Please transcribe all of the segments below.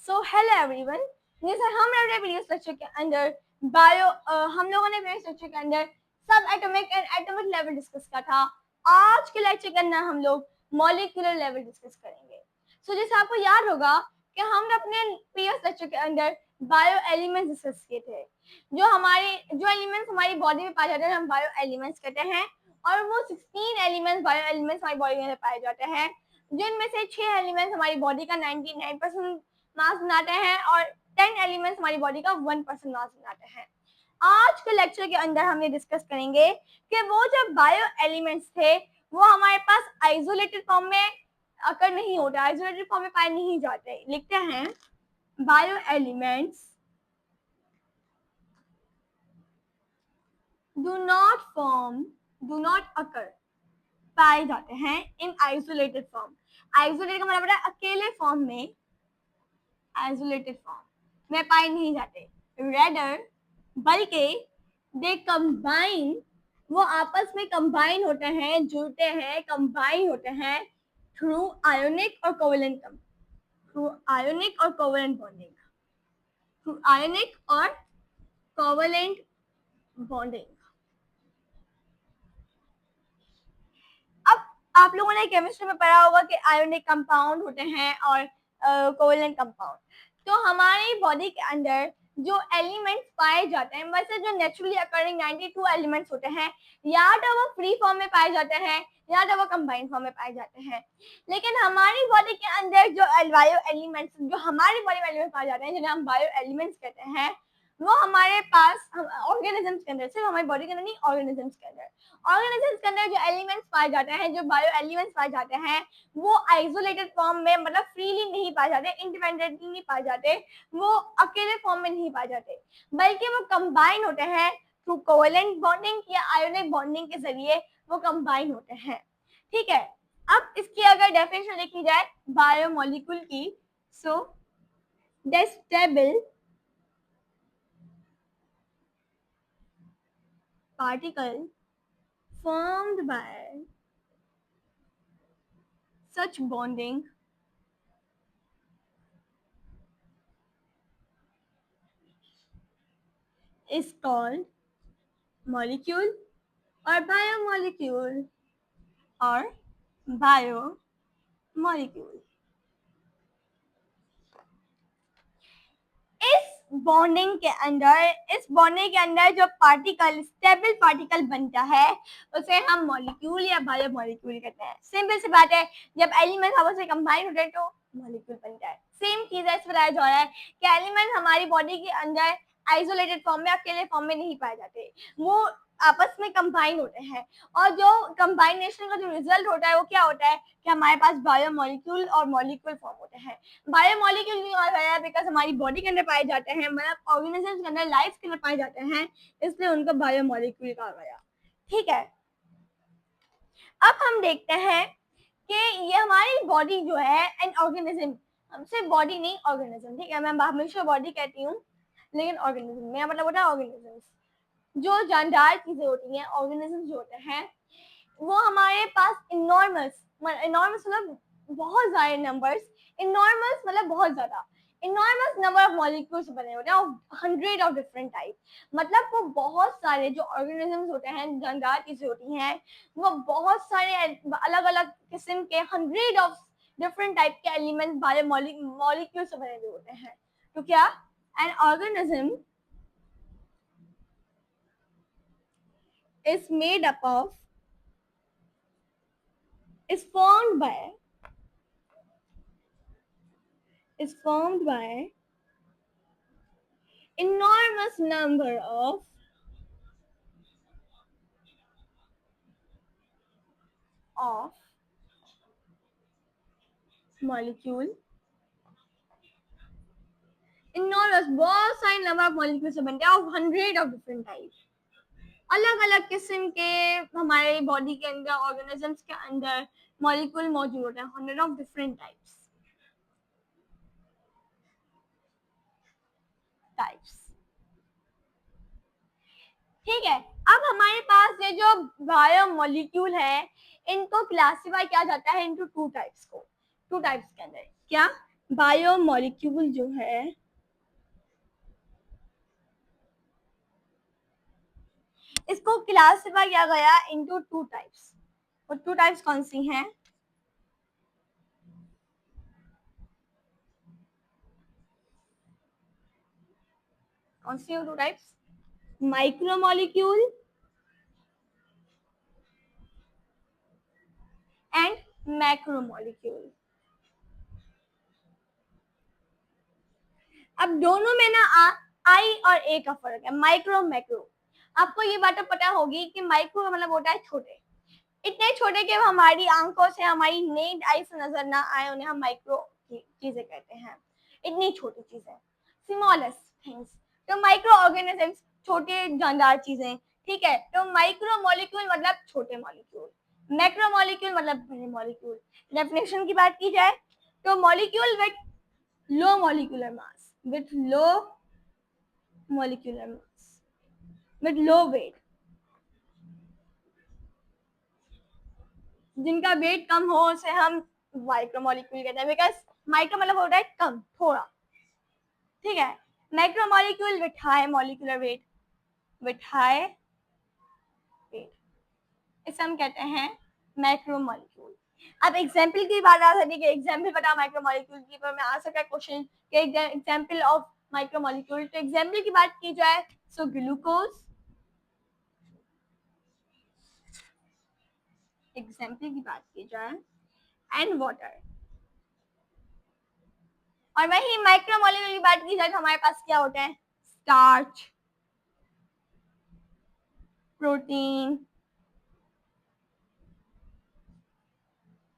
So hello everyone, जैसे हम लोग वीडियो स्ट्रक्चर के अंदर हम लोगों ने वीडियो स्ट्रक्चर के अंदर सब atomic and atomic level discuss किया था। आज के लेक्चर के अंदर हम लोग मॉलिक्यूलर लेवल डिस्कस करेंगे। सो जैसे आपको याद होगा कि हमने अपने प्रीवियस लेक्चर के अंदर बायो एलिमेंट्स डिस्कस किए थे। जो एलिमेंट्स हमारी बॉडी में पाए जाते हैं हम बायो एलिमेंट्स कहते हैं, और वो 16 एलिमेंट्स बायो एलिमेंट्स हमारी बॉडी में पाए जाते हैं, जिनमें से 6 एलिमेंट्स हमारी बॉडी का 99% मास बनाते हैं और 10 एलिमेंट्स हमारी बॉडी का 1% मास बनाते हैं। आज के लेक्चर के अंदर हम ये डिस्कस करेंगे कि वो जो बायो एलिमेंट्स थे वो हमारे पास आइसोलेटेड फॉर्म में अकर नहीं होता, आइसोलेटेड फॉर्म में पाए नहीं जाते। लिखते हैं bio elements do not occur, पाए जाते हैं इन आइसोलेटेड फॉर्म। आइसोलेटेड का मतलब है अकेले फॉर्म में, आइसोलेटेड फॉर्म में पाए नहीं जाते। रेडर बल्कि दे कंबाइन, वो आपस में कंबाइन होते हैं, जुड़ते हैं, कंबाइन होते हैं थ्रू आयोनिक और कोवेलेंट बॉन्डिंग, थ्रू आयोनिक और कोवेलेंट बॉन्डिंग। अब आप लोगों ने केमिस्ट्री में पढ़ा होगा कि आयोनिक कंपाउंड होते हैं और कोवेलेंट कंपाउंड। तो हमारी बॉडी के अंदर जो एलिमेंट्स पाए जाते हैं, वैसे जो नेचुरली अकरिंग 92 एलिमेंट्स होते हैं, या तो वो फ्री फॉर्म में पाए जाते हैं या तो वो कंबाइंड फॉर्म में पाए जाते हैं। लेकिन हमारी बॉडी के अंदर जो बायो एलिमेंट्स जो हमारी बॉडी में एलिमेंट्स पाए जाते हैं, जिन्हें हम बायो एलिमेंट्स कहते हैं, वो हमारे पास ऑर्गेनिजम्स के अंदर, सिर्फ हमारी बॉडी के अंदर नहीं, ऑर्गेनिजम्स के अंदर जो एलिमेंट्स पाए जाते हैं, जो बायो एलिमेंट्स पाए जाते हैं, वो आइसोलेटेड फॉर्म में, मतलब फ्रीली नहीं पाए जाते, इंडिपेंडेंटली नहीं पाए जाते, वो अकेले फॉर्म में नहीं पाए जाते, बल्कि वो कंबाइन होते हैं थ्रू कोवेलेंट बॉन्डिंग या आयोनिक बॉन्डिंग के जरिए वो कंबाइन होते हैं। ठीक है, अब इसकी अगर डेफिनेशन देखी जाए बायोमोलिक्यूल की, so the stable particle formed by such bonding is called molecule or biomolecule or biomolecule. इस बॉन्डिंग के अंदर जो पार्टिकल, स्टेबल पार्टिकल बनता है, उसे हम मॉलिक्यूल या बायोमोलिक्यूल कहते हैं। सिंपल सी बात है, जब एलिमेंट आपस में कंबाइन होते हैं तो मॉलिक्यूल बनता है। सेम चीज है, इस बताया जा रहा है कि एलिमेंट हमारी बॉडी के अंदर आइसोलेटेड फॉर्म में, अकेले फॉर्म में नहीं पाए जाते, वो आपस में कंबाइन होते हैं, और जो कंबाइनेशन का जो रिजल्ट होता है वो क्या होता है कि हमारे पास बायोमोलिक्यूल और मॉलिक्यूल फॉर्म होते हैं। बायोमोलिक्यूल क्यों आ गया? बिकॉज हमारी बॉडी के अंदर पाए जाते हैं, मतलब ऑर्गेनिजम्स के अंदर, लाइफ के अंदर पाए जाते हैं, इसलिए उनको बायोमोलिक्यूल कहा गया। ठीक है, अब हम देखते हैं कि ये हमारी बॉडी जो है एन ऑर्गेनिज्म, सिर्फ बॉडी नहीं, ऑर्गेनिज्म। ठीक है, मैं हमेशा बॉडी कहती हूँ, लेकिन ऑर्गेनिज्म मेरा मतलब होता है ऑर्गेनिजम्स, जो जानदार चीजें होती हैं, ऑर्गेनिज्म जो होते हैं, वो हमारे पास इनॉर्मस मतलब बहुत सारे नंबर्स, इनॉर्मस मतलब बहुत ज्यादा, इनॉर्मस नंबर ऑफ मॉलिक्यूल्स बने होते हैं, 100 ऑफ डिफरेंट टाइप, मतलब वो बहुत सारे जो ऑर्गेनिजम्स होते हैं, जानदार चीजें होती हैं, वो बहुत सारे अलग अलग किस्म के 100 ऑफ डिफरेंट टाइप के एलिमेंट वाले मॉलिक्यूल से बने हुए होते हैं। तो क्या an organism is made up of, is formed by enormous number of molecule, enormous बहुत सारे नंबर ऑफ मॉलिक्यूल से बनते हैं, ऑफ 100 ऑफ डिफरेंट टाइप, अलग अलग किस्म के हमारे बॉडी के अंदर, ऑर्गेनिजम्स के अंदर मॉलिक्यूल मौजूद होते हैं, 100 ऑफ डिफरेंट टाइप्स। ठीक है, अब हमारे पास ये जो बायोमोलिक्यूल है, इनको क्लासिफाई किया जाता है इनटू टू टाइप्स के अंदर। क्या? बायोमोलिक्यूल जो है इसको क्लासिफाई किया गया इनटू टू टाइप्स। और टू टाइप्स कौन सी हैं? कौन सी two types? Micromolecule and macromolecule. अब दोनों में ना आई और ए का फर्क है, माइक्रो मैक्रो। आपको ये बात तो पता होगी कि माइक्रो का मतलब होता है छोटे, इतने छोटे कि हमारी आंखों से, हमारी नेक्ड आई से नजर ना आए, उन्हें हम माइक्रो चीजें कहते हैं। इतनी छोटी चीजें, स्मॉलेस्ट थिंग्स। तो माइक्रो ऑर्गेनिजम्स, छोटे जानदार चीजें, ठीक है। तो माइक्रो मॉलिक्यूल मतलब छोटे मॉलिक्यूल, मैक्रो मॉलिक्यूल मतलब बड़े मॉलिक्यूल। डेफिनेशन की बात की जाए तो molecule with low molecular mass, with low molecular mass, with low weight, जिनका वेट कम हो उसे हम माइक्रोमोलिक्यूल कहते हैं। बिकॉज माइक्रो मतलब होता है कम, थोड़ा, ठीक है। Macromolecule with high molecular wait, with high wait, इसे हम कहते हैं मैक्रोमोलिक्यूल। अब एग्जाम्पल की बात आ सकती है, एग्जाम्पल बताओ माइक्रोमोलिक्यूल की, पर मैं आ सकता है क्वेश्चन के एग्जाम्पल ऑफ माइक्रोमोलिक्यूल। तो एग्जाम्पल की बात की जाए सो ग्लूकोज, एग्जाम्पल की बात की जाए एंड वाटर। और वही माइक्रोमोलिक्यूल की बात की जाए तो हमारे पास क्या होते हैं? Starch, protein,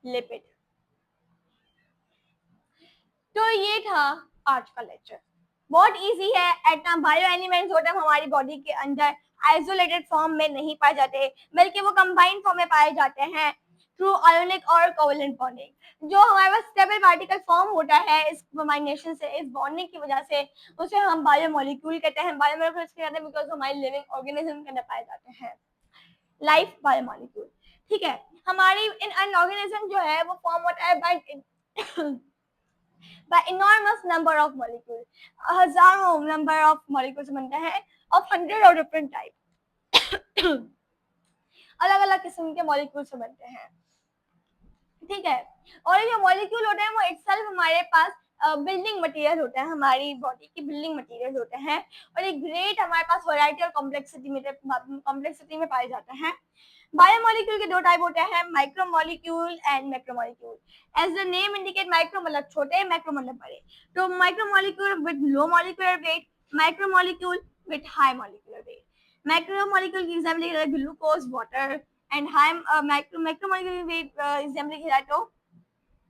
lipid. तो ये था आज का लेक्चर। बहुत इजी है। एटम, बायो एलिमेंट्स होते हैं हमारी बॉडी के अंदर, आइसोलेटेड फॉर्म में नहीं पाए जाते, बल्कि वो कंबाइंड फॉर्म में पाए जाते हैं थ्रू आयोनिक और कोवेलेंट बॉन्डिंग। जो हमारे पास स्टेबल पार्टिकल फॉर्म होता है इस कॉम्बिनेशन से, इस बॉन्डिंग की वजह से, उसे हम बायोमोलिक्यूल कहते हैं। बायोमोलिक्यूल कहते हैं बिकॉज हमारे लिविंग ऑर्गेनिज्म के अंदर पाए जाते हैं। लाइफ बायोमोलिक्यूल, ठीक है। हमारी इन ऑर्गेनिज्म जो है वो फॉर्म होता है by by enormous number of molecules, हजारों नंबर ऑफ मॉलिक्यूल्स बनते हैं of hundred of different type, अलग अलग किस्म के मॉलिक्यूल से बनते हैं, ठीक है। और ये मॉलिक्यूल होते हैं वो इटसेल्फ हमारे पास बिल्डिंग मटेरियल होता है, हमारी बॉडी की बिल्डिंग मटेरियल होते हैं। और एक ग्रेट हमारे पास वैरायटी और कॉम्प्लेक्सिटी में पाए जाते हैं। बायोमोलिक्यूल के दो टाइप होते हैं, micromolecule and macromolecule. As the name indicate, micro मतलब छोटे, मैक्रो मतलब बड़े। तो micromolecule with low molecular weight, micromolecule with high molecular weight. Macromolecule की example glucose, water, and high macromolecule weight example की जाए तो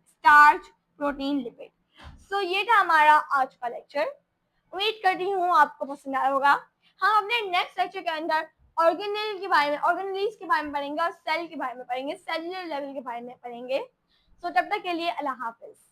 स्टार्च, प्रोटीन, लिपिड। सो ये था हमारा आज का लेक्चर। उम्मीद करती हूँ आपको पसंद आया होगा। हम अपने नेक्स्ट लेक्चर के अंदर ऑर्गेनेल के बारे में, ऑर्गेनलीज के बारे में पढ़ेंगे और सेल के बारे में पढ़ेंगे, सेलुलर लेवल के बारे में पढ़ेंगे। सो तब तक के लिए अल्लाह हाफिज।